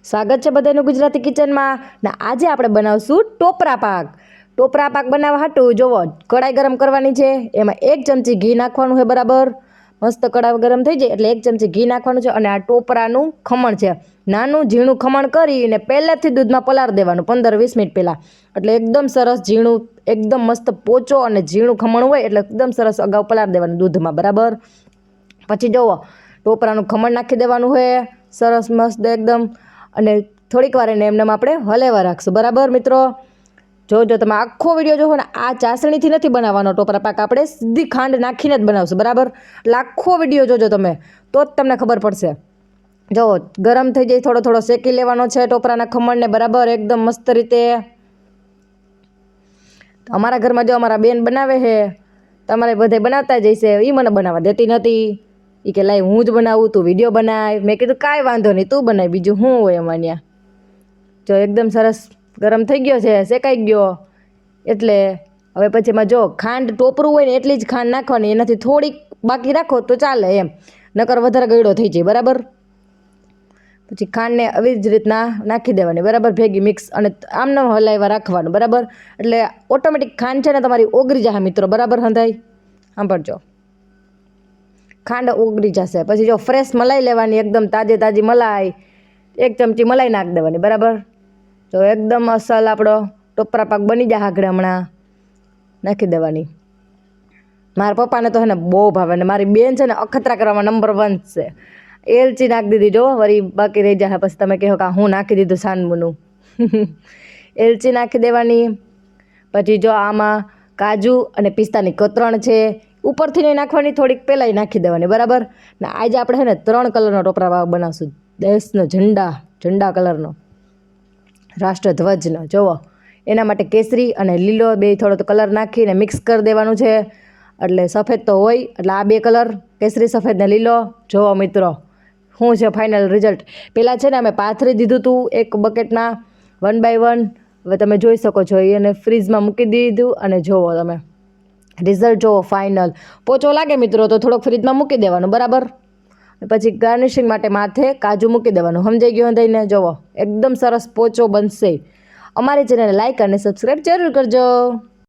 સ્વાગત છે બધાનું ગુજરાતી કિચનમાં ને આજે આપણે બનાવશું ટોપરા પાક. ટોપરા પાક બનાવવા હાટું જોવો કડાઈ ગરમ કરવાની છે, એમાં 1 ચમચી ઘી નાખવાનું છે. બરાબર મસ્ત કડાઈ ગરમ થઈ જાય એટલે 1 ચમચી ઘી નાખવાનું છે. અને આ ટોપરાનું ખમણ છે, નાનું ઝીણું ખમણ કરીને પહેલાંથી દૂધમાં પલાળી દેવાનું 15-20 મિનિટ પહેલાં, એટલે એકદમ સરસ ઝીણું એકદમ મસ્ત પોચો અને ઝીણું ખમણ હોય એટલે એકદમ સરસ અગાઉ પલાળી દેવાનું દૂધમાં. બરાબર પછી જુઓ ટોપરાનું ખમણ નાખી દેવાનું છે સરસ મસ્ત એકદમ, અને થોડીક વાર એને એમને આપણે હલેવા રાખશું. બરાબર મિત્રો, જો તમે આખો વિડીયો જોવો ને, આ ચાસણીથી નથી બનાવવાનો ટોપરા પાક, આપણે સીધી ખાંડ નાખીને જ બનાવશું. બરાબર એટલે આખો વિડીયો જોજો તમે, તો જ તમને ખબર પડશે. જો ગરમ થઈ જાય થોડો થોડો શેકી લેવાનો છે ટોપરાના ખમણને. બરાબર એકદમ મસ્ત રીતે. અમારા ઘરમાં જો અમારા બેન બનાવે છે, તમારે બધે બનાવતા જ હશે. એ મને બનાવવા દેતી નથી, એ કે લાઈ હું જ બનાવું, તું વિડીયો બનાવ. મેં કીધું કાંઈ વાંધો નહીં, તું બનાવી, બીજું શું હોય અમારે ત્યાં. જો એકદમ સરસ ગરમ થઈ ગયો છે, શેકાઈ ગયો. એટલે હવે પછી એમાં જો ખાંડ ટોપરું હોય ને એટલી જ ખાંડ નાખવાની, એનાથી થોડીક બાકી રાખો તો ચાલે એમ, નકર વધારે ગળ્યો થઈ જાય. બરાબર પછી ખાંડને આવી જ રીતના નાખી દેવાની. બરાબર ભેગી મિક્સ, અને આમને હલાવ્યા રાખવાનું. બરાબર એટલે ઓટોમેટિક ખાંડ છે ને તમારી ઓગળી જશે મિત્રો. બરાબર હંધાઈ સાંભળજો, ખાંડ ઓગળી જશે. પછી જો ફ્રેશ મલાઈ લેવાની, એકદમ તાજી મલાઈ, 1 ચમચી મલાઈ નાખી દેવાની. બરાબર તો એકદમ અસલ આપણો ટોપરા પાક બની જાય. આગળ હમણાં નાખી દેવાની. મારા પપ્પાને તો છે ને બહુ ભાવે, ને મારી બેન છે ને અખતરા કરવામાં નંબર 1 છે. એલચી નાખી દીધી, જો વળી બાકી રહી જાય પછી તમે કહો કે હું નાખી દીધું સાનમુનું. એલચી નાખી દેવાની. પછી જો આમાં કાજુ અને પિસ્તાની કતરણ છે, ઉપરથી નહીં નાખવાની, થોડીક પહેલાં નાખી દેવાની. બરાબર ને આજે આપણે છે ને 3 કલરનો ટોપરા પાક બનાવશું. દેશનો ઝંડા કલરનો, રાષ્ટ્રધ્વજનો. જુઓ એના માટે કેસરી અને લીલો બે થોડો કલર નાખીને મિક્સ કરી દેવાનું છે. એટલે સફેદ તો હોય એટલે આ 2 કલર, કેસરી સફેદ ને લીલો. જુઓ મિત્રો શું છે ફાઇનલ રિઝલ્ટ. પહેલાં છે ને અમે પાથરી દીધું હતું એક બકેટના 1 by 1. હવે તમે જોઈ શકો છો, એને ફ્રીજમાં મૂકી દીધું. અને જુઓ તમે રિઝલ્ટ જુઓ ફાઇનલ. પોચો લાગે મિત્રો તો થોડોક ફ્રીજમાં મૂકી દેવાનું. બરાબર પછી ગાર્નિશિંગ માટે માથે કાજુ મૂકી દેવાનું. સમજાઈ ગયું દઈને? જુઓ એકદમ સરસ પોચો બનશે. અમારી ચેનલને લાઈક અને સબસ્ક્રાઈબ જરૂર કરજો.